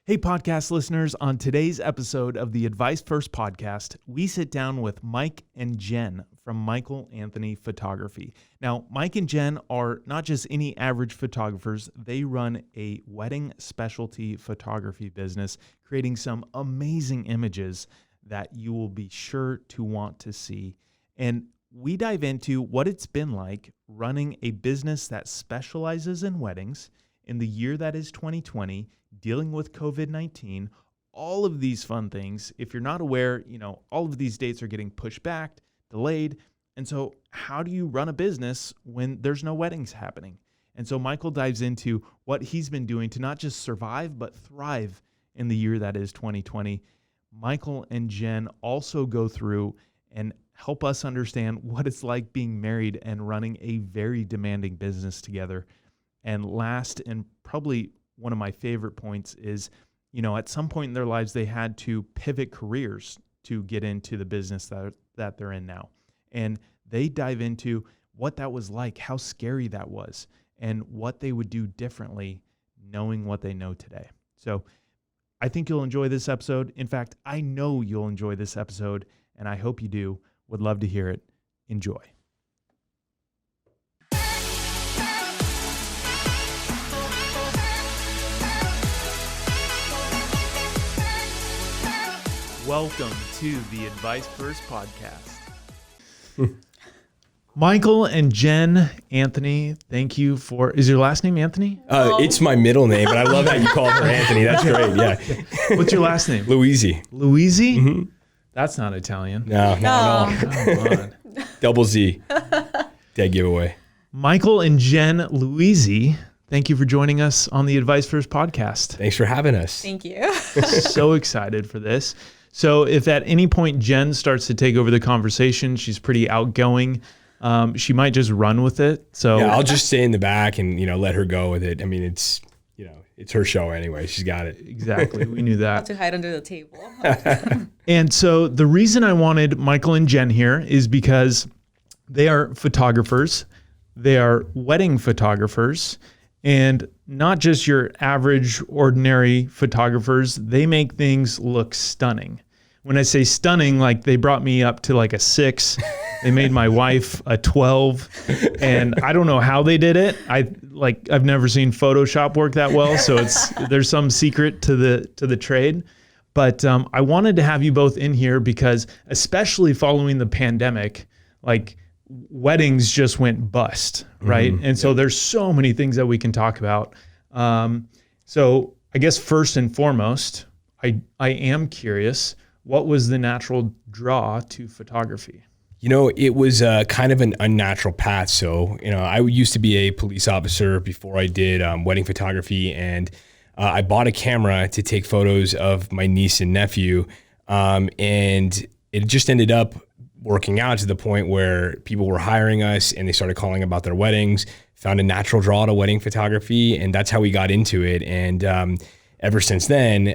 Hey, podcast listeners, on today's episode of the Advice First podcast, we sit down with Mike and Jen from Michael Anthony Photography. Now, Mike and Jen are not just any average photographers. They run a wedding specialty photography business, creating some amazing images that you will be sure to want to see. And we dive into what it's been like running a business that specializes in weddings in the year that is 2020, dealing with COVID-19, all of these fun things. If you're not aware, all of these dates are getting pushed back, delayed. And so how do you run a business when there's no weddings happening? And so Michael dives into what he's been doing to not just survive, but thrive in the year that is 2020. Michael and Jen also go through and help us understand what it's like being married and running a very demanding business together. And last, and probably one of my favorite points is, at some point in their lives, they had to pivot careers to get into the business that they're in now. And they dive into what that was like, how scary that was, and what they would do differently knowing what they know today. So I think you'll enjoy this episode. In fact, I know you'll enjoy this episode, and I hope you do. Would love to hear it. Enjoy. Welcome to the Advice First podcast. Michael and Jen Anthony, thank you for, is your last name Anthony? It's my middle name, but I love that you called her Anthony. That's great, yeah. What's your last name? Louisi. Louisi? Mm-hmm. That's not Italian. No, not at all. Come on. Double Z. Dead giveaway. Michael and Jen Louisi, thank you for joining us on the Advice First podcast. Thanks for having us. Thank you. So excited for this. So if at any point Jen starts to take over the conversation, she's pretty outgoing. She might just run with it. So yeah, I'll just stay in the back and let her go with it. I mean, it's her show anyway. She's got it. Exactly. We knew that. To hide under the table. And so the reason I wanted Michael and Jen here is because they are photographers. They are wedding photographers, and not just your average, ordinary photographers. They make things look stunning. When I say stunning, like they brought me up to like a 6. They made my wife a 12, and I don't know how they did it. I've never seen Photoshop work that well, so there's some secret to the trade. But I wanted to have you both in here because, especially following the pandemic, like weddings just went bust, right? Mm-hmm. And so there's so many things that we can talk about. So I guess first and foremost, I am curious, what was the natural draw to photography? It was kind of an unnatural path. So, I used to be a police officer before I did wedding photography, and I bought a camera to take photos of my niece and nephew, and it just ended up working out to the point where people were hiring us and they started calling about their weddings, found a natural draw to wedding photography, and that's how we got into it. And ever since then,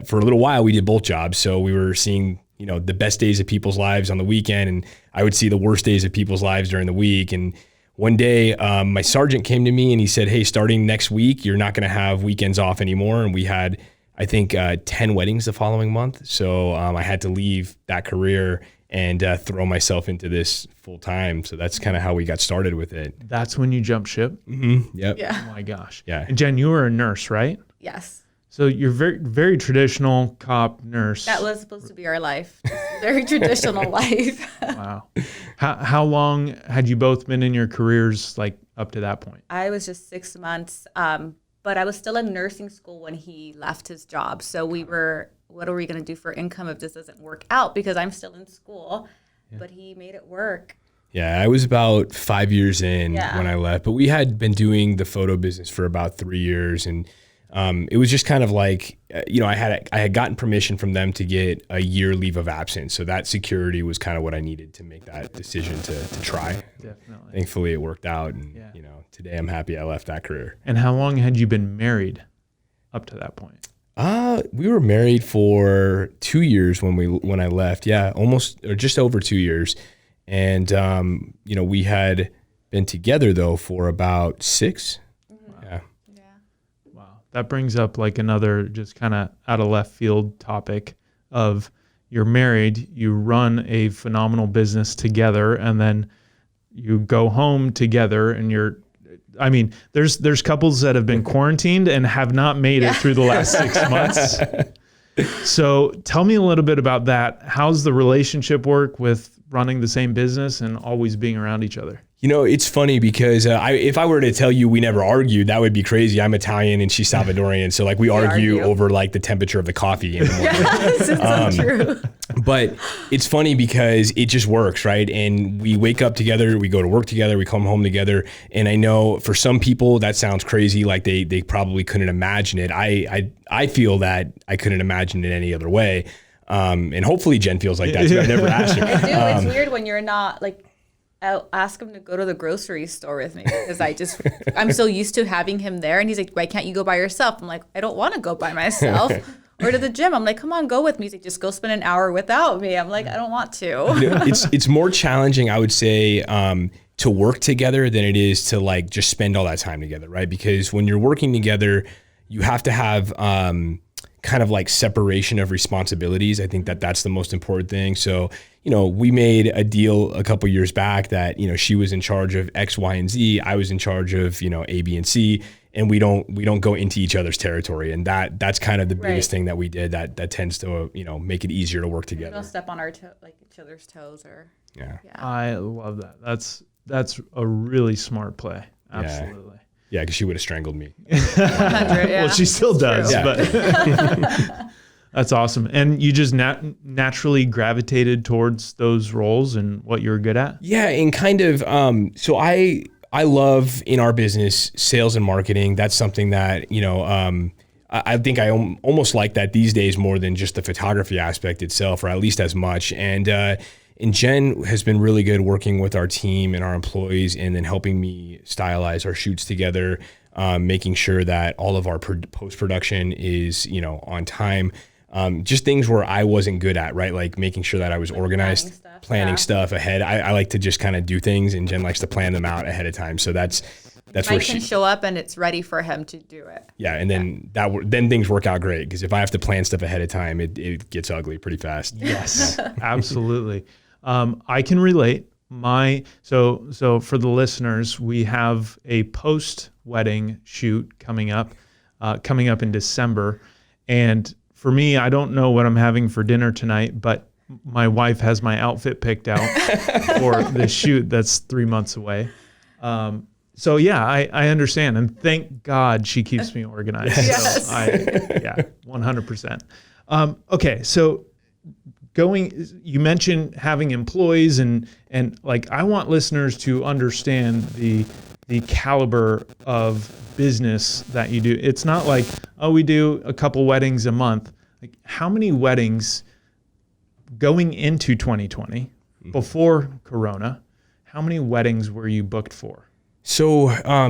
for a little while, we did both jobs. So we were seeing the best days of people's lives on the weekend, and I would see the worst days of people's lives during the week. And one day, my sergeant came to me and he said, "Hey, starting next week, you're not going to have weekends off anymore." And we had, I think, 10 weddings the following month. So I had to leave that career and throw myself into this full time. So that's kind of how we got started with it. That's when you jumped ship? Mm-hmm. Yep. Yeah. Oh my gosh. Yeah. And Jen, you were a nurse, right? Yes. So you're very, very traditional cop nurse. That was supposed to be our life. Very traditional life. Wow. How long had you both been in your careers, like up to that point? I was just 6 months, but I was still in nursing school when he left his job. So we were, what are we going to do for income if this doesn't work out? Because I'm still in school, but he made it work. Yeah, I was about 5 years in when I left, but we had been doing the photo business for about 3 years, and it was just kind of like, I had gotten permission from them to get a year leave of absence. So that security was kind of what I needed to make that decision to try. Definitely. Thankfully it worked out. And, today I'm happy I left that career. And how long had you been married up to that point? We were married for 2 years when I left. Yeah, almost, or just over 2 years. And, we had been together though for about 6. Wow. that brings up like another just kind of out of left field topic of you're married, you run a phenomenal business together, and then you go home together, and I mean, there's couples that have been quarantined and have not made it through the last 6 months. So tell me a little bit about that. How's the relationship work with running the same business and always being around each other? You know, it's funny because if I were to tell you we never argued, that would be crazy. I'm Italian and she's Salvadorian. So like we argue over like the temperature of the coffee in the morning. Yes, it's so true. But it's funny because it just works, right? And we wake up together, we go to work together, we come home together. And I know for some people that sounds crazy, like they probably couldn't imagine it. I feel that I couldn't imagine it any other way. And hopefully Jen feels like that too. I've never asked her. It's weird when you're not like, I'll ask him to go to the grocery store with me because I'm so used to having him there. And he's like, why can't you go by yourself? I'm like, I don't want to go by myself. Or to the gym. I'm like, come on, go with me. He's like, just go spend an hour without me. I'm like, I don't want to. You know, it's more challenging, I would say, to work together than it is to like just spend all that time together, right? Because when you're working together, you have to have kind of like separation of responsibilities. I think that's the most important thing. So, you know, we made a deal a couple years back that, you know, she was in charge of X, Y, and Z. I was in charge of, you know, A, B, and C. And we don't go into each other's territory. And that's kind of the biggest thing that we did that tends to, you know, make it easier to work together. We don't step on each other's toes or. Yeah. I love that. That's a really smart play. Absolutely. Yeah, because she would have strangled me. 100, Well, she still does, Yeah. but that's awesome. And you just naturally gravitated towards those roles and what you're good at? Yeah, and kind of, so I love in our business sales and marketing. That's something that, you know, I think I almost like that these days more than just the photography aspect itself, or at least as much. And Jen has been really good working with our team and our employees, and then helping me stylize our shoots together, making sure that all of our post-production is, you know, on time. Just things where I wasn't good at, right? Like making sure that I was organized, planning stuff ahead. I like to just kind of do things, and Jen likes to plan them out ahead of time. So that's Mike where can show up and it's ready for him to do it. Yeah, and then then things work out great, because if I have to plan stuff ahead of time, it gets ugly pretty fast. Yes, absolutely. I can relate. So for the listeners, we have a post-wedding shoot coming up in December, and for me, I don't know what I'm having for dinner tonight, but my wife has my outfit picked out for the shoot that's 3 months away. So yeah, I understand, and thank God she keeps me organized. Yes. So 100%. Okay, so you mentioned having employees, and like I want listeners to understand the caliber of business that you do. It's not like, oh, we do a couple weddings a month. Like, how many weddings going into 2020 before Corona? How many weddings were you booked for? So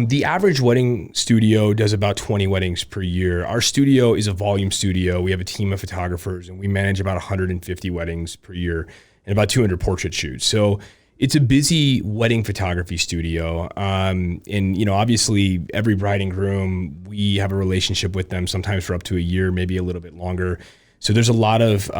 the average wedding studio does about 20 weddings per year. Our studio is a volume studio. We have a team of photographers, and we manage about 150 weddings per year and about 200 portrait shoots. So it's a busy wedding photography studio. And, you know, obviously every bride and groom, we have a relationship with them, sometimes for up to a year, maybe a little bit longer. So there's a lot of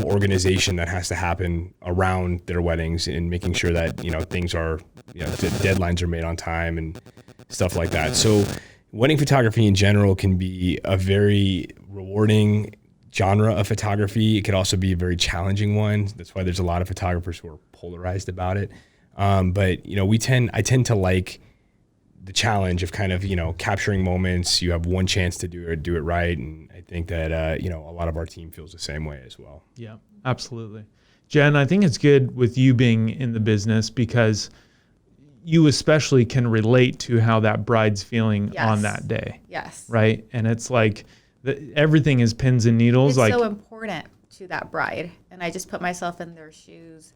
organization that has to happen around their weddings, and making sure that, you know, things are, you know, deadlines are made on time and stuff like that. So wedding photography in general can be a very rewarding genre of photography. It could also be a very challenging one. That's why there's a lot of photographers who are polarized about it. But, you know, I tend to like the challenge of kind of, you know, capturing moments. You have one chance to do it right. And I think that, you know, a lot of our team feels the same way as well. Yeah, absolutely. Jen, I think it's good with you being in the business, because you especially can relate to how that bride's feeling on that day. Yes. Right. And it's like everything is pins and needles. It's like so important to that bride. And I just put myself in their shoes,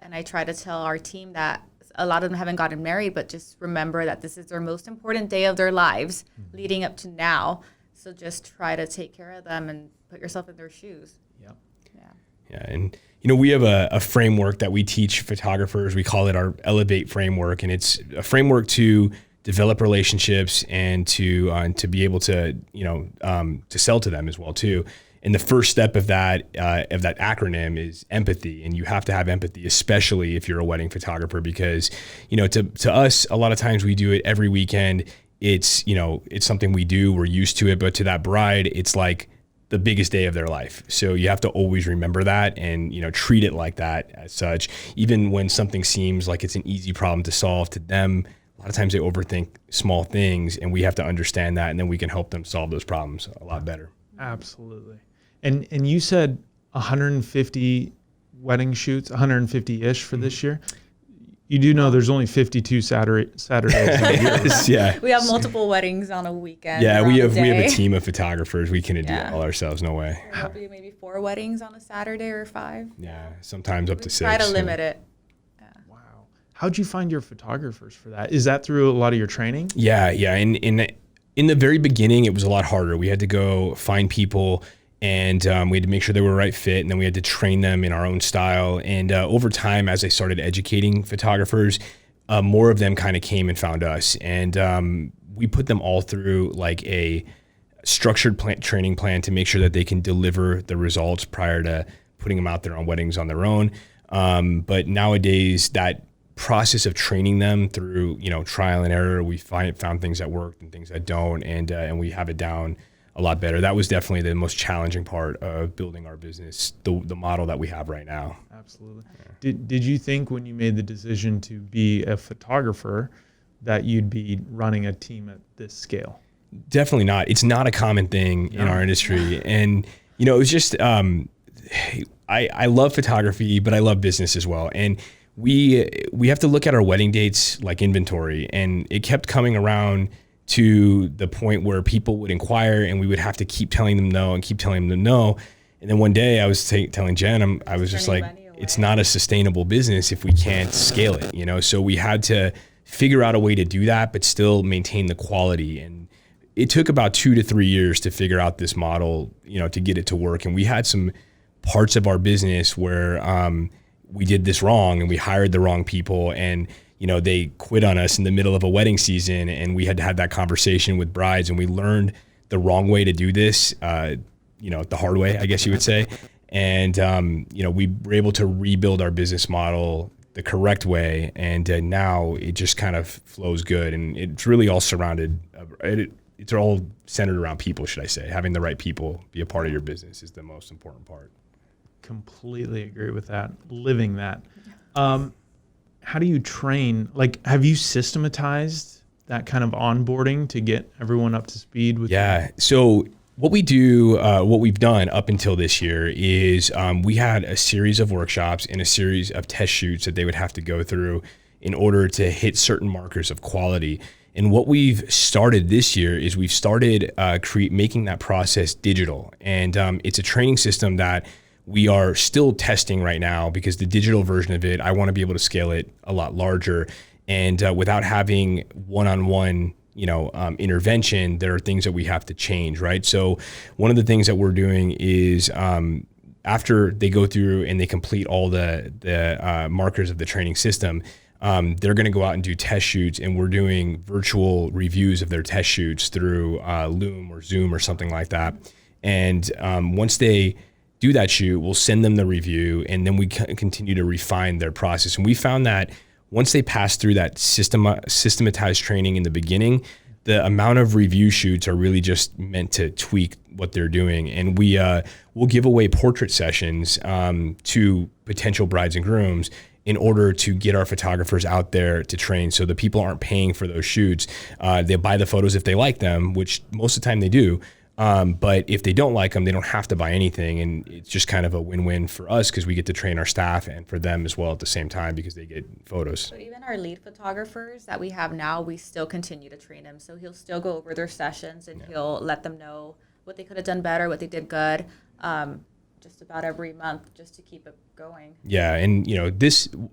and I try to tell our team that a lot of them haven't gotten married, but just remember that this is their most important day of their lives leading up to now. So just try to take care of them and put yourself in their shoes. Yep. Yeah. And, you know, we have a framework that we teach photographers. We call it our Elevate framework. And it's a framework to develop relationships and to be able to, to sell to them as well too. And the first step of that acronym is empathy. And you have to have empathy, especially if you're a wedding photographer, because, to us, a lot of times we do it every weekend. It's something we do, we're used to it, but to that bride, it's like the biggest day of their life. So you have to always remember that and, treat it like that as such. Even when something seems like it's an easy problem to solve, to them, a lot of times they overthink small things, and we have to understand that, and then we can help them solve those problems a lot better. Absolutely. And you said 150 wedding shoots, 150-ish for this year. You do know there's only 52 Saturdays in a year. Yeah. We have multiple weddings on a weekend. Yeah, we have a a team of photographers. We couldn't do it all ourselves. No way. There'll be maybe 4 weddings on a Saturday or 5. Yeah, sometimes up to 6. Try to limit it. Wow. How'd you find your photographers for that? Is that through a lot of your training? Yeah. In the very beginning, it was a lot harder. We had to go find people, and we had to make sure they were the right fit, and then we had to train them in our own style. And over time, as I started educating photographers, more of them kind of came and found us. And we put them all through like a structured training plan to make sure that they can deliver the results prior to putting them out there on weddings on their own. But nowadays, that process of training them through trial and error, we found things that worked and things that don't, and we have it down a lot better. That was definitely the most challenging part of building our business, the model that we have right now. Absolutely. Yeah. Did you think when you made the decision to be a photographer that you'd be running a team at this scale? Definitely not. It's not a common thing in our industry. And, it was just, I love photography, but I love business as well. And we have to look at our wedding dates like inventory, and it kept coming around to the point where people would inquire, and we would have to keep telling them no and keep telling them no. And then one day I was telling Jen, I was just like, it's not a sustainable business if we can't scale it, So we had to figure out a way to do that, but still maintain the quality. And it took about 2 to 3 years to figure out this model, to get it to work. And we had some parts of our business where we did this wrong, and we hired the wrong people, and they quit on us in the middle of a wedding season, and we had to have that conversation with brides, and we learned the wrong way to do this, the hard way, I guess you would say. And, we were able to rebuild our business model the correct way, and now it just kind of flows good, and it's really all surrounded, it's all centered around people, should I say. Having the right people be a part of your business is the most important part. Completely agree with that. Living that. How do you train? Like, have you systematized that kind of onboarding to get everyone up to speed with? Yeah. So what we've done up until this year is we had a series of workshops and a series of test shoots that they would have to go through in order to hit certain markers of quality. And what we've started this year is we've started making that process digital. And it's a training system that we are still testing right now, because the digital version of it, I want to be able to scale it a lot larger. And without having one-on-one, intervention, there are things that we have to change, right? So one of the things that we're doing is after they go through and they complete all the markers of the training system, they're going to go out and do test shoots, and we're doing virtual reviews of their test shoots through Loom or Zoom or something like that. And once they do that shoot, we'll send them the review, and then we continue to refine their process. And we found that once they pass through that systematized training in the beginning, the amount of review shoots are really just meant to tweak what they're doing. And we'll give away portrait sessions to potential brides and grooms in order to get our photographers out there to train. So the people aren't paying for those shoots. They buy the photos if they like them, which most of the time they do. But if they don't like them, they don't have to buy anything. And it's just kind of a win-win for us, because we get to train our staff, and for them as well at the same time, because they get photos. So even our lead photographers that we have now, we still continue to train them. So he'll still go over their sessions, and he'll let them know what they could have done better, what they did good, just about every month, just to keep it going. Yeah. And,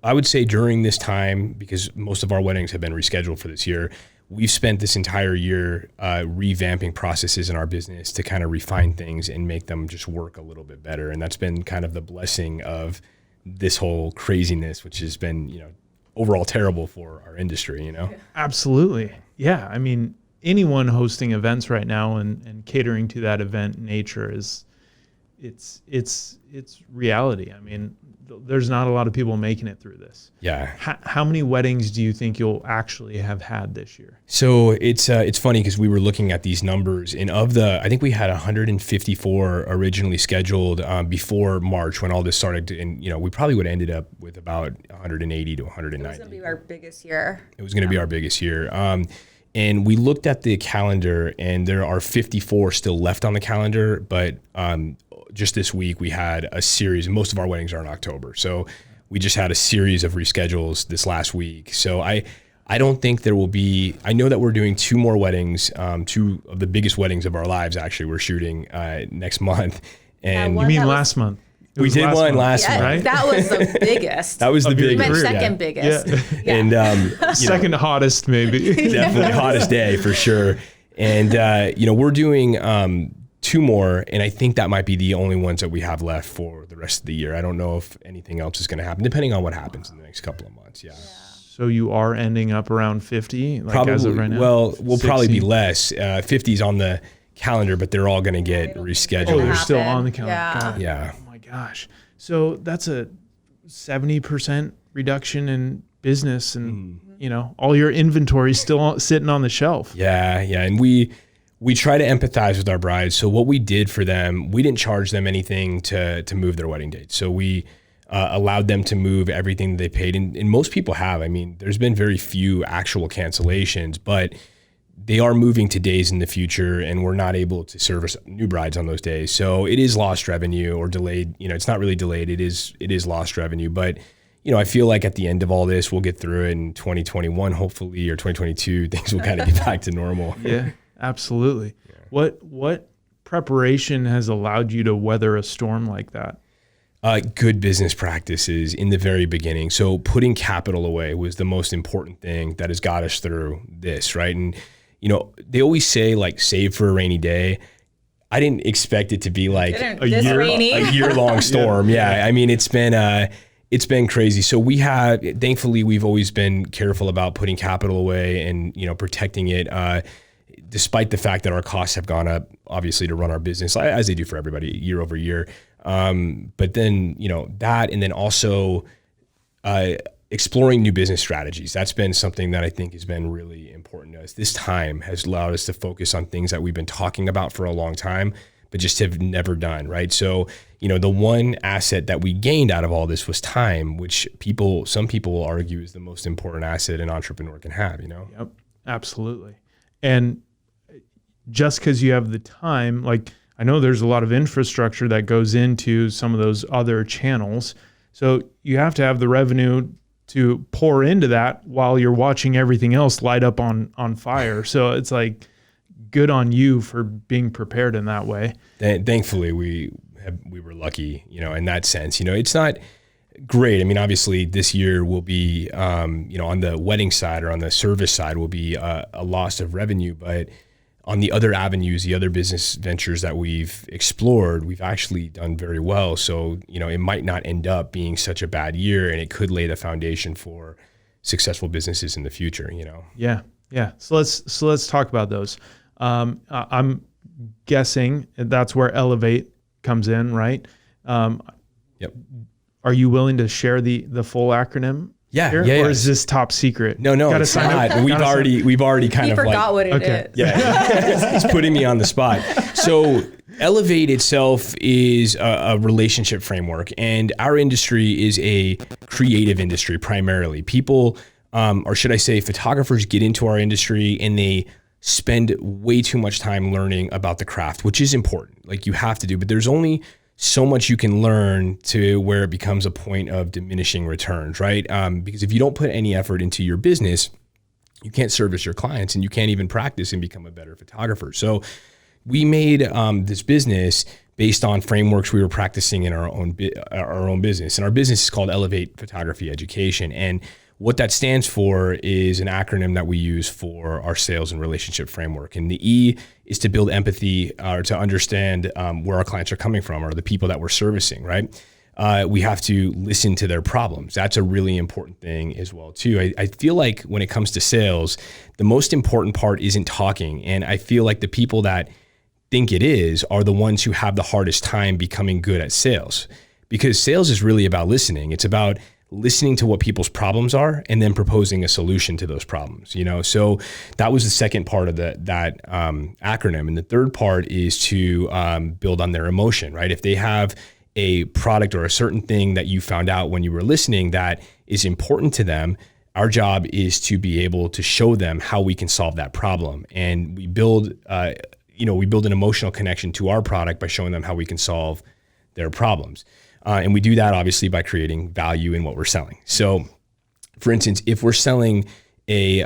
I would say during this time, because most of our weddings have been rescheduled for this year, we've spent this entire year revamping processes in our business to kind of refine things and make them just work a little bit better. And that's been kind of the blessing of this whole craziness, which has been, overall terrible for our industry, Absolutely. yeah, I mean, anyone hosting events right now and catering to that event nature it's reality. I mean, there's not a lot of people making it through this. Yeah. How many weddings do you think you'll actually have had this year? So it's funny because we were looking at these numbers, and I think we had 154 originally scheduled before March when all this started, and we probably would have ended up with about 180 to 190. It was going to be our biggest year. It was going to be our biggest year. And we looked at the calendar, and there are 54 still left on the calendar, but just this week we had a series, and most of our weddings are in October. So we just had a series of reschedules this last week. So I don't think there will be, I know that we're doing 2 more weddings, 2 of the biggest weddings of our lives, actually, we're shooting next month. And you mean last month? We did one last month, right? That was the biggest. That was the You biggest. meant second biggest. Yeah. And Second hottest, maybe. definitely hottest day for sure. And we're doing 2 more, and I think that might be the only ones that we have left for the rest of the year. I don't know if anything else is going to happen, depending on what happens in the next couple of months. Yeah. So you are ending up around 50, like Probably, as of right now? well, we'll 60? probably be less. 50's on the calendar, but they're all going to get rescheduled. Oh, they're Happen. still on the calendar. Yeah. Got it. Yeah. Oh my gosh. So that's a 70% reduction in business, and all your inventory still sitting on the shelf. Yeah, and we try to empathize with our brides. So what we did for them, we didn't charge them anything to move their wedding date. So we allowed them to move everything they paid, and most people have. I mean, there's been very few actual cancellations, but they are moving to days in the future, and we're not able to service new brides on those days. So it is lost revenue or delayed. It's not really delayed. It is lost revenue. But, I feel like at the end of all this, we'll get through it in 2021, hopefully, or 2022. Things will kind of get back to normal. Yeah, absolutely. Yeah. What preparation has allowed you to weather a storm like that? Good business practices in the very beginning. So putting capital away was the most important thing that has got us through this, right? And they always say like save for a rainy day. I didn't expect it to be like a year-long storm. Yeah. I mean, it's been crazy. So thankfully, we've always been careful about putting capital away and, protecting it, despite the fact that our costs have gone up, obviously, to run our business, as they do for everybody year over year. But then, that, and then also, exploring new business strategies. That's been something that I think has been really important to us. This time has allowed us to focus on things that we've been talking about for a long time, but just have never done, right? So, the one asset that we gained out of all this was time, which some people will argue is the most important asset an entrepreneur can have, Yep, absolutely. And just because you have the time, like I know there's a lot of infrastructure that goes into some of those other channels. So you have to have the revenue to pour into that while you're watching everything else light up on fire. So it's like good on you for being prepared in that way. Thankfully, we were lucky, in that sense. It's not great. I mean, obviously this year will be, on the wedding side or on the service side will be a loss of revenue, but on the other avenues, the other business ventures that we've explored, we've actually done very well. So, it might not end up being such a bad year, and it could lay the foundation for successful businesses in the future, Yeah. So let's talk about those. I'm guessing that's where Elevate comes in, right? Yep. Are you willing to share the full acronym? Yeah. Or is this top secret? No, it's not. We've already kind He of forgot what it is. Yeah, he's putting me on the spot. So Elevate itself is a relationship framework, and our industry is a creative industry primarily. People, or should I say photographers, get into our industry and they spend way too much time learning about the craft, which is important. Like you have to do, but there's only so much you can learn to where it becomes a point of diminishing returns, right? Because if you don't put any effort into your business, you can't service your clients and you can't even practice and become a better photographer. So we made this business based on frameworks we were practicing in our own business. And our business is called Elevate Photography Education. And what that stands for is an acronym that we use for our sales and relationship framework. And the E is to build empathy or to understand where our clients are coming from or the people that we're servicing, right? we have to listen to their problems. That's a really important thing as well too. I feel like when it comes to sales, the most important part isn't talking. And I feel like the people that think it is are the ones who have the hardest time becoming good at sales, because sales is really about listening. It's about listening to what people's problems are and then proposing a solution to those problems. So that was the second part of that acronym. And the third part is to build on their emotion, right? If they have a product or a certain thing that you found out when you were listening that is important to them, our job is to be able to show them how we can solve that problem. And we build an emotional connection to our product by showing them how we can solve their problems. And we do that obviously by creating value in what we're selling. So for instance, if we're selling a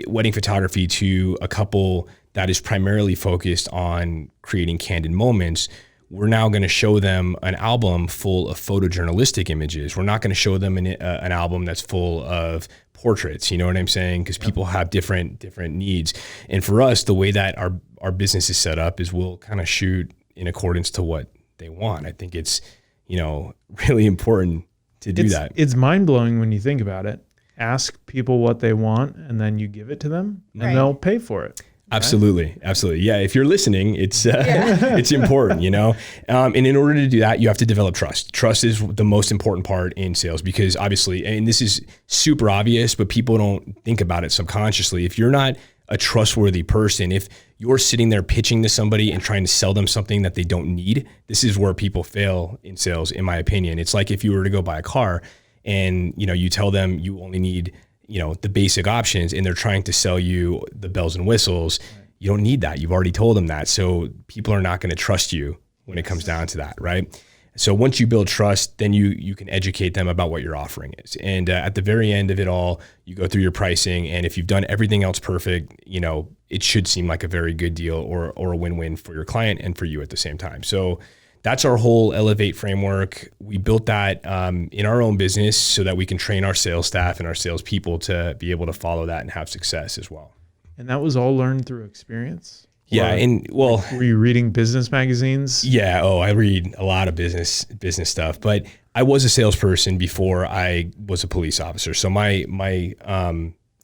wedding photography to a couple that is primarily focused on creating candid moments, we're now going to show them an album full of photojournalistic images. We're not going to show them an album that's full of portraits. You know what I'm saying? Because people have different needs. And for us, the way that our business is set up is we'll kind of shoot in accordance to what they want. I think it's, really important to do that. It's mind blowing when you think about it. Ask people what they want and then you give it to them and they'll pay for it. Absolutely. Absolutely. Yeah. If you're listening, it's it's important, and in order to do that, you have to develop trust. Trust is the most important part in sales, because obviously, and this is super obvious, but people don't think about it subconsciously. If you're not a trustworthy person, if you're sitting there pitching to somebody and trying to sell them something that they don't need, this is where people fail in sales, in my opinion. It's like if you were to go buy a car and, you tell them you only need the basic options, and they're trying to sell you the bells and whistles. Right. You don't need that. You've already told them that. So people are not going to trust you when it comes down to that. Right. So once you build trust, then you can educate them about what your offering is. And at the very end of it all, you go through your pricing. And if you've done everything else perfect, it should seem like a very good deal or a win-win for your client and for you at the same time. So that's our whole Elevate framework. We built that in our own business so that we can train our sales staff and our salespeople to be able to follow that and have success as well. And that was all learned through experience? Yeah. Were you reading business magazines? Yeah. Oh, I read a lot of business stuff, but I was a salesperson before I was a police officer. So my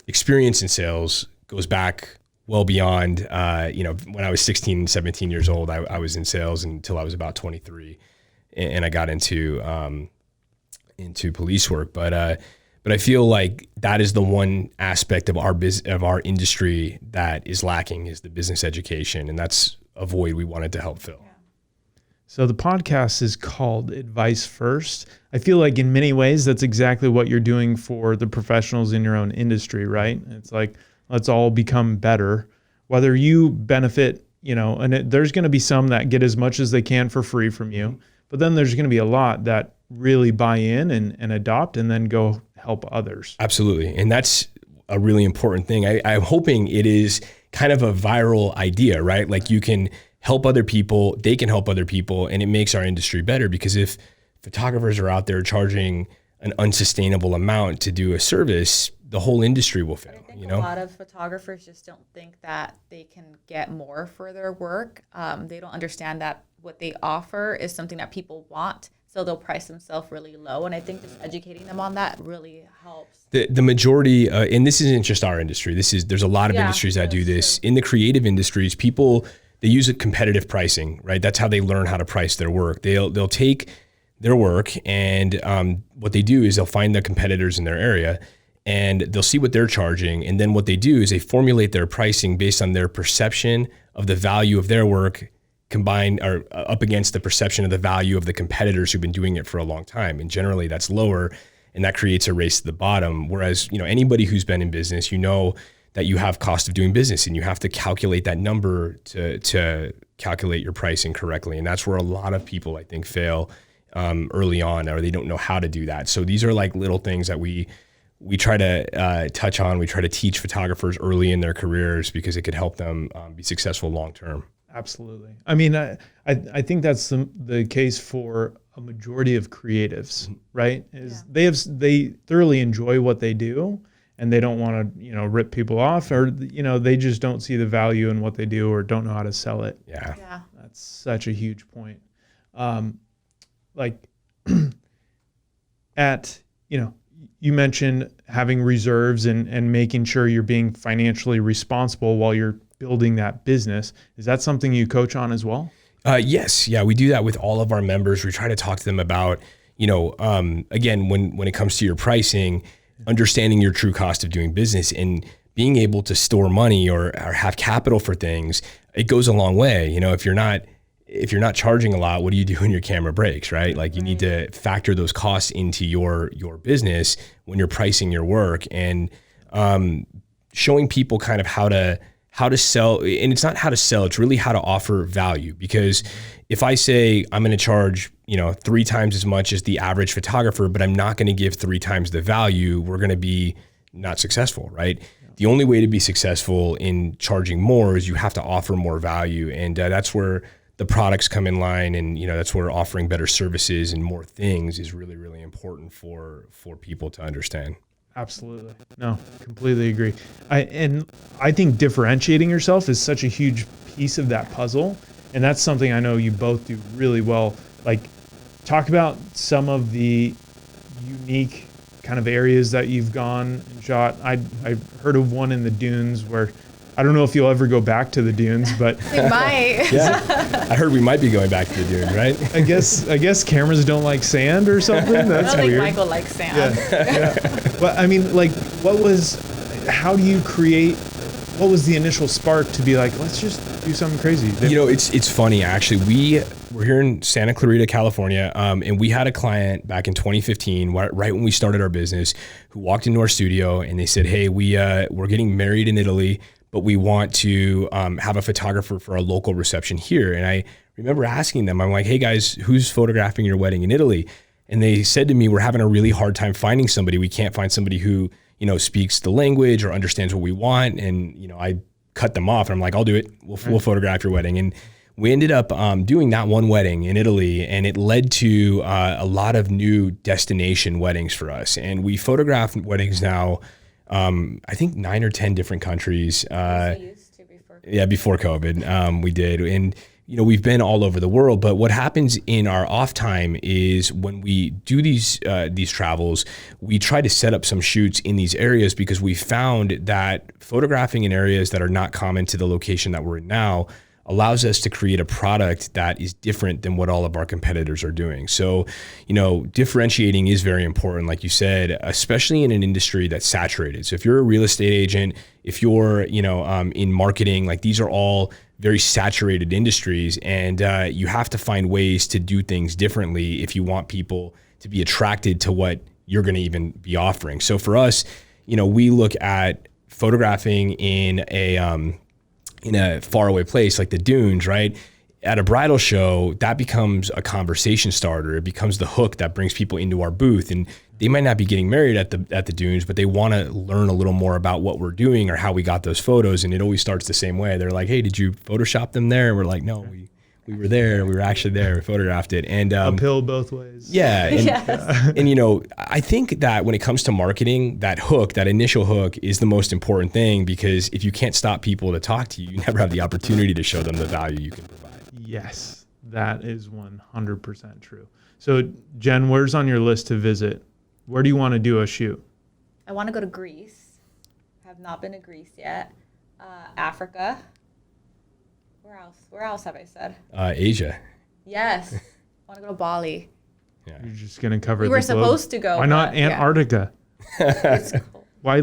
experience in sales goes back well beyond, when I was 16, 17 years old, I was in sales until I was about 23, and I got into police work. But I feel like that is the one aspect of our industry that is lacking, is the business education. And that's a void we wanted to help fill. Yeah. So the podcast is called Advice First. I feel like in many ways, that's exactly what you're doing for the professionals in your own industry, right? It's like, let's all become better, whether you benefit, there's going to be some that get as much as they can for free from you, but then there's going to be a lot that really buy in and adopt and then go help others. Absolutely. And that's a really important thing. I'm hoping it is kind of a viral idea, right? Like you can help other people, they can help other people, and it makes our industry better, because if photographers are out there charging an unsustainable amount to do a service, the whole industry will fail. A lot of photographers just don't think that they can get more for their work. They don't understand that what they offer is something that people want, so they'll price themselves really low. And I think just educating them on that really helps. The majority, and this isn't just our industry. There's a lot of industries that do this. True. In the creative industries, people, they use a competitive pricing, right? That's how they learn how to price their work. They'll take their work, and what they do is they'll find the competitors in their area, and they'll see what they're charging. And then what they do is they formulate their pricing based on their perception of the value of their work combined or up against the perception of the value of the competitors who've been doing it for a long time. And generally that's lower, and that creates a race to the bottom. Whereas, anybody who's been in business, that you have cost of doing business, and you have to calculate that number to calculate your pricing correctly. And that's where a lot of people, I think, fail early on, or they don't know how to do that. So these are like little things that we try to touch on. We try to teach photographers early in their careers, because it could help them be successful long-term. Absolutely. I mean, I think that's the case for a majority of creatives, right? They thoroughly enjoy what they do, and they don't want to, rip people off, or, they just don't see the value in what they do or don't know how to sell it. Yeah. That's such a huge point. Like, you mentioned having reserves and making sure you're being financially responsible while you're building that business. Is that something you coach on as well? Yes. Yeah. We do that with all of our members. We try to talk to them about, again, when it comes to your pricing, understanding your true cost of doing business and being able to store money or have capital for things, it goes a long way. If you're not charging a lot, what do you do when your camera breaks, right? Like you need to factor those costs into your business when you're pricing your work, and showing people kind of how to sell. And it's not how to sell, it's really how to offer value. Because if I say I'm going to charge, 3 times as much as the average photographer, but I'm not going to give 3 times the value, we're going to be not successful, right? The only way to be successful in charging more is you have to offer more value. And that's where the products come in line, and that's where offering better services and more things is really, really important for people to understand. Absolutely. No, completely agree. I think differentiating yourself is such a huge piece of that puzzle, and that's something I know you both do really well. Like, talk about some of the unique kind of areas that you've gone and shot. I heard of one in the dunes where I don't know if you'll ever go back to the dunes, but we might. Yeah, I heard we might be going back to the dunes, right? I guess cameras don't like sand or something. That's I don't weird. think Michael likes sand. Yeah. But I mean, like, how do you create? What was the initial spark to be like, let's just do something crazy? It's funny actually. We're here in Santa Clarita, California, and we had a client back in 2015, right when we started our business, who walked into our studio and they said, "Hey, we're getting married in Italy, but we want to have a photographer for our local reception here." And I remember asking them, I'm like, "Hey guys, who's photographing your wedding in Italy?" And they said to me, "We're having a really hard time finding somebody. We can't find somebody who speaks the language or understands what we want." And I cut them off, and I'm like, "I'll do it. We'll photograph your wedding." And we ended up doing that one wedding in Italy, and it led to a lot of new destination weddings for us. And we photograph weddings now, I think 9 or 10 different countries. Before COVID, we did. And we've been all over the world. But what happens in our off time is when we do these travels, we try to set up some shoots in these areas, because we found that photographing in areas that are not common to the location that we're in now allows us to create a product that is different than what all of our competitors are doing. So, differentiating is very important, like you said, especially in an industry that's saturated. So if you're a real estate agent, if you're, in marketing, like these are all very saturated industries, and you have to find ways to do things differently if you want people to be attracted to what you're going to even be offering. So for us, we look at photographing in a faraway place like the dunes, right? At a bridal show, that becomes a conversation starter. It becomes the hook that brings people into our booth, and they might not be getting married at the dunes, but they want to learn a little more about what we're doing or how we got those photos. And it always starts the same way. They're like, "Hey, did you Photoshop them there?" And we're like, "No, we were there. We were actually there. We photographed it." And uphill both ways. Yeah. And, Yes. and I think that when it comes to marketing, that hook, that initial hook, is the most important thing, because if you can't stop people to talk to you, you never have the opportunity to show them the value you can provide. Yes, that is 100% true. So, Jen, where's on your list to visit? Where do you want to do a shoot? I want to go to Greece. I have not been to Greece yet. Africa. Where else? Where else have I said? Asia. Yes. I want to go to Bali. Yeah. You're just going to cover We the were globe. supposed to go. Why not but, yeah. Antarctica? It's cold. Why?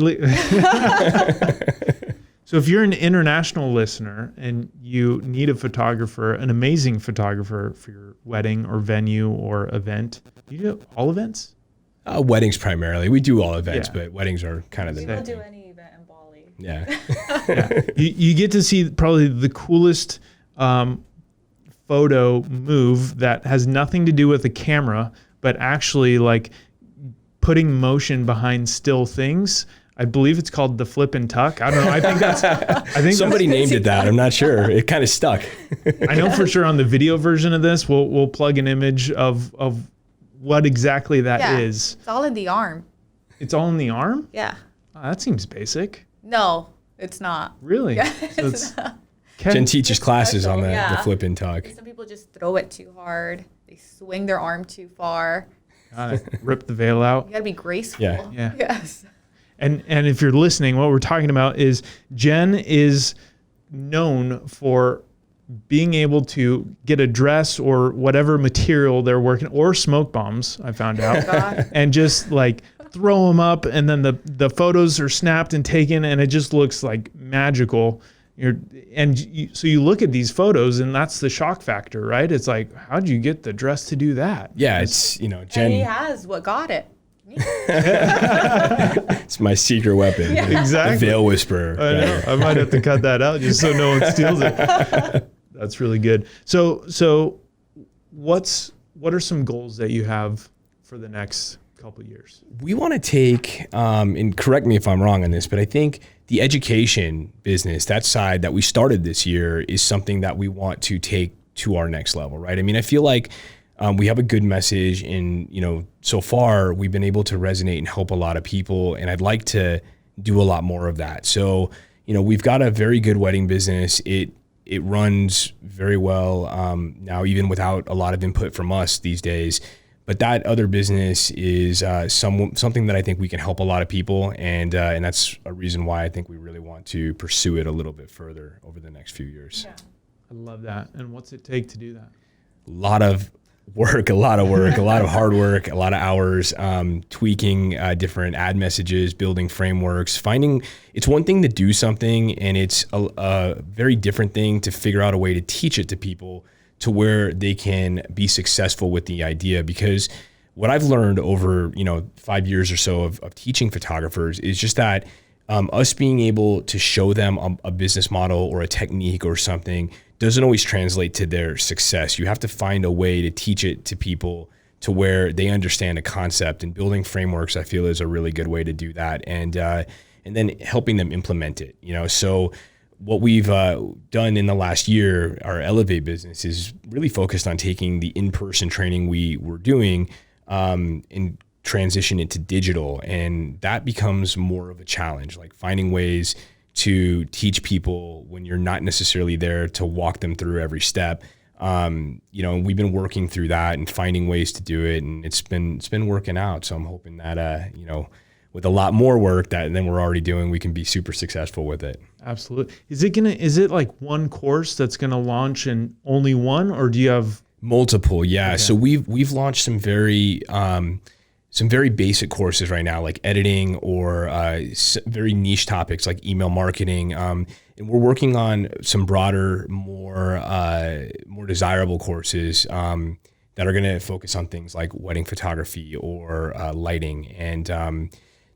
So if you're an international listener and you need a photographer, an amazing photographer for your wedding or venue or event, do you do all events? Weddings primarily. We do all events, Yeah. but weddings are kind of the We will main do thing. any event in Bali. Yeah. Yeah. You get to see probably the coolest photo move that has nothing to do with the camera, but actually like putting motion behind still things. I believe it's called the flip and tuck. I don't know. I think Somebody named it that. I'm not sure. It kind of stuck. I know for sure on the video version of this, we'll plug an image of what exactly that is. It's all in the arm. It's all in the arm? Yeah. Oh, that seems basic. No, it's not. Really? Yeah, So it's not. Jen teaches classes on the Yeah. flip and tuck. Some people people just throw it too hard. They swing their arm too far. Rip the veil out. You got to be graceful. Yeah. Yes. And if you're listening, what we're talking about is Jen is known for being able to get a dress or whatever material they're working, or smoke bombs, I found out, and just like throw them up, and then the photos are snapped and taken, and it just looks like magical. So you look at these photos, and that's the shock factor, right? It's like, how did you get the dress to do that? Yeah, it's, Jen. And he has what got it. It's my secret weapon. Yeah. Exactly. The veil whisperer. I know. I might have to cut that out just so no one steals it. That's really good. So what are some goals that you have for the next couple of years? We want to take, and correct me if I'm wrong on this, but I think the education business, that side that we started this year, is something that we want to take to our next level, right? I mean, I feel like we have a good message, and so far we've been able to resonate and help a lot of people, and I'd like to do a lot more of that. So, we've got a very good wedding business. It runs very well now, even without a lot of input from us these days. But that other business is something that I think we can help a lot of people, and that's a reason why I think we really want to pursue it a little bit further over the next few years. Yeah. I love that. And what's it take to do that? A lot of work, a lot of hard work, a lot of hours, tweaking different ad messages, building frameworks, it's one thing to do something, and it's a very different thing to figure out a way to teach it to people to where they can be successful with the idea. Because what I've learned over, 5 years or so of teaching photographers is just that us being able to show them a business model or a technique or something doesn't always translate to their success. You have to find a way to teach it to people to where they understand a concept, and building frameworks, I feel, is a really good way to do that. And then helping them implement it, So what we've done in the last year, our Elevate business, is really focused on taking the in-person training we were doing and transition it to digital. And that becomes more of a challenge, like finding ways to teach people when you're not necessarily there to walk them through every step. We've been working through that and finding ways to do it, and it's been working out. So I'm hoping that, with a lot more work than we're already doing, we can be super successful with it. Absolutely. Is it like one course that's going to launch and only one, or do you have multiple? Yeah. Okay. So we've launched some very basic courses right now, like editing, or very niche topics like email marketing. And we're working on some broader, more desirable courses that are going to focus on things like wedding photography or lighting. And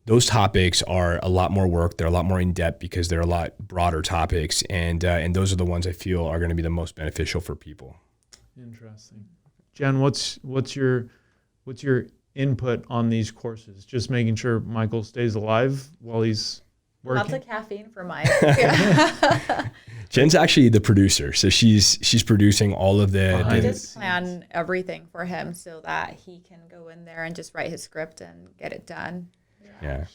those topics are a lot more work. They're a lot more in depth because they're a lot broader topics. And those are the ones I feel are going to be the most beneficial for people. Interesting. Jen, what's your input on these courses? Just making sure Michael stays alive while he's working? Lots of caffeine for Mike. Yeah. Jen's actually the producer, so she's producing all of I just plan everything for him so that he can go in there and just write his script and get it done. Yeah.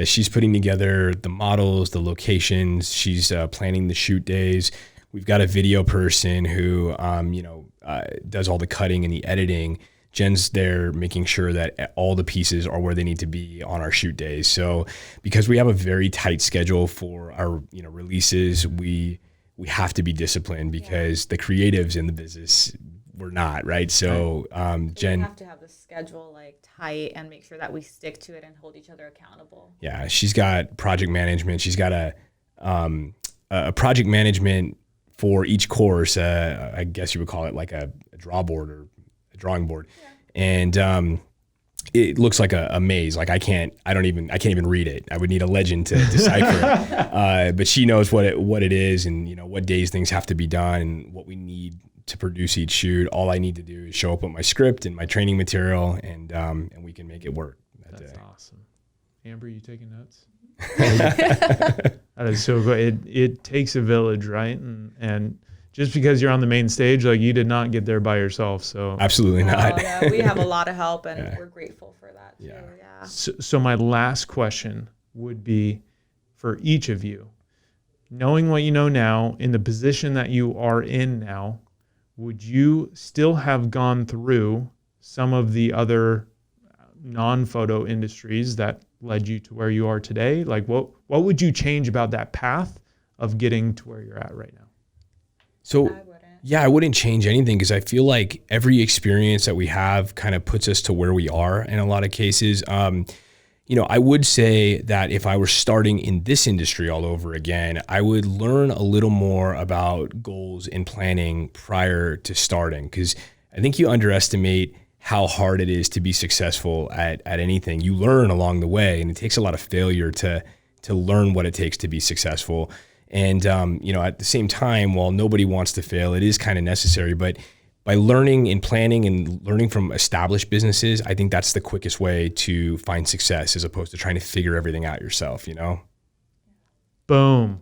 She's putting together the models, the locations. She's planning the shoot days. We've got a video person who does all the cutting and the editing. Jen's there making sure that all the pieces are where they need to be on our shoot days. So because we have a very tight schedule for our releases, we have to be disciplined, because the creatives in the business, we're not, right? So Jen, we have to have the schedule like tight and make sure that we stick to it and hold each other accountable. Yeah, she's got project management. She's got a project management for each course. I guess you would call it like a draw board or a drawing board. Yeah. And it looks like a maze. Like I can't even read it. I would need a legend to decipher it. But she knows what it is, and what days things have to be done and what we need to produce each shoot. All I need to do is show up with my script and my training material, and we can make it work that That's day. awesome. Amber, you taking notes? That is so good. It takes a village, right? And just because you're on the main stage, like, you did not get there by yourself. So Absolutely not. Yeah, we have a lot of help, and we're grateful for that too. Yeah. So my last question would be for each of you, knowing what you know now, in the position that you are in now, would you still have gone through some of the other non-photo industries that led you to where you are today? Like what would you change about that path of getting to where you're at right now? So yeah, I wouldn't change anything because I feel like every experience that we have kind of puts us to where we are in a lot of cases. I would say that if I were starting in this industry all over again, I would learn a little more about goals and planning prior to starting, because I think you underestimate how hard it is to be successful at anything. You learn along the way, and it takes a lot of failure to learn what it takes to be successful. And, at the same time, while nobody wants to fail, it is kind of necessary. But by learning and planning and learning from established businesses, I think that's the quickest way to find success, as opposed to trying to figure everything out yourself, Boom.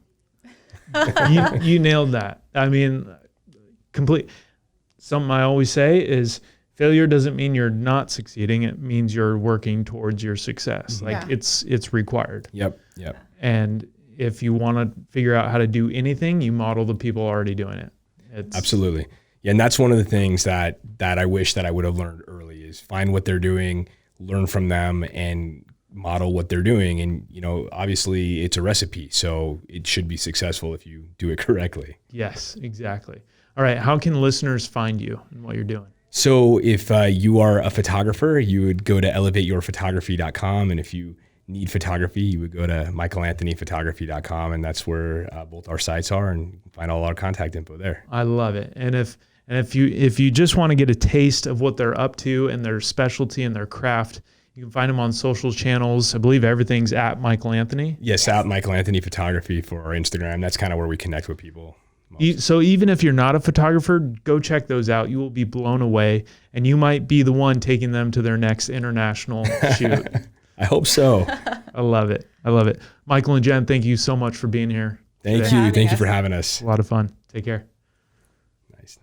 you nailed that. I mean, complete. Something I always say is failure doesn't mean you're not succeeding. It means you're working towards your success. Like it's required. Yep. And if you want to figure out how to do anything, you model the people already doing it. Absolutely. Yeah, and that's one of the things that I wish that I would have learned early, is find what they're doing, learn from them, and model what they're doing. And, obviously it's a recipe, so it should be successful if you do it correctly. Yes, exactly. All right. How can listeners find you and what you're doing? So if you are a photographer, you would go to elevateyourphotography.com. And if you need photography, you would go to michaelanthonyphotography.com. And that's where both our sites are, and you can find all our contact info there. I love it. And if you just want to get a taste of what they're up to and their specialty and their craft, you can find them on social channels. I believe everything's at Michael Anthony. Yes, at Michael Anthony Photography for our Instagram. That's kind of where we connect with people. So even if you're not a photographer, go check those out. You will be blown away, and you might be the one taking them to their next international shoot. I hope so. I love it. Michael and Jen, thank you so much for being here. Thank you. Thank you for having us. A lot of fun. Take care. Nice.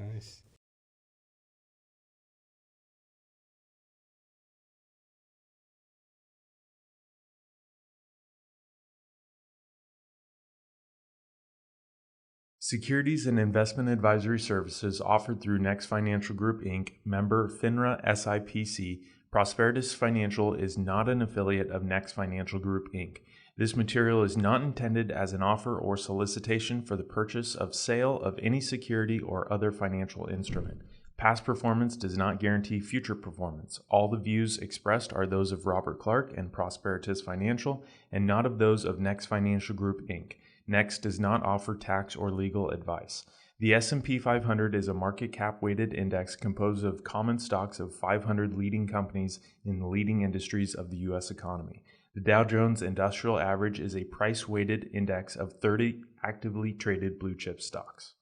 Securities and investment advisory services offered through Next Financial Group, Inc., member FINRA SIPC. Prosperitas Financial is not an affiliate of Next Financial Group, Inc. This material is not intended as an offer or solicitation for the purchase of sale of any security or other financial instrument. Past performance does not guarantee future performance. All the views expressed are those of Robert Clark and Prosperitas Financial, and not of those of Next Financial Group, Inc. Next does not offer tax or legal advice. The S&P 500 is a market cap weighted index composed of common stocks of 500 leading companies in the leading industries of the U.S. economy. The Dow Jones Industrial Average is a price weighted index of 30 actively traded blue chip stocks.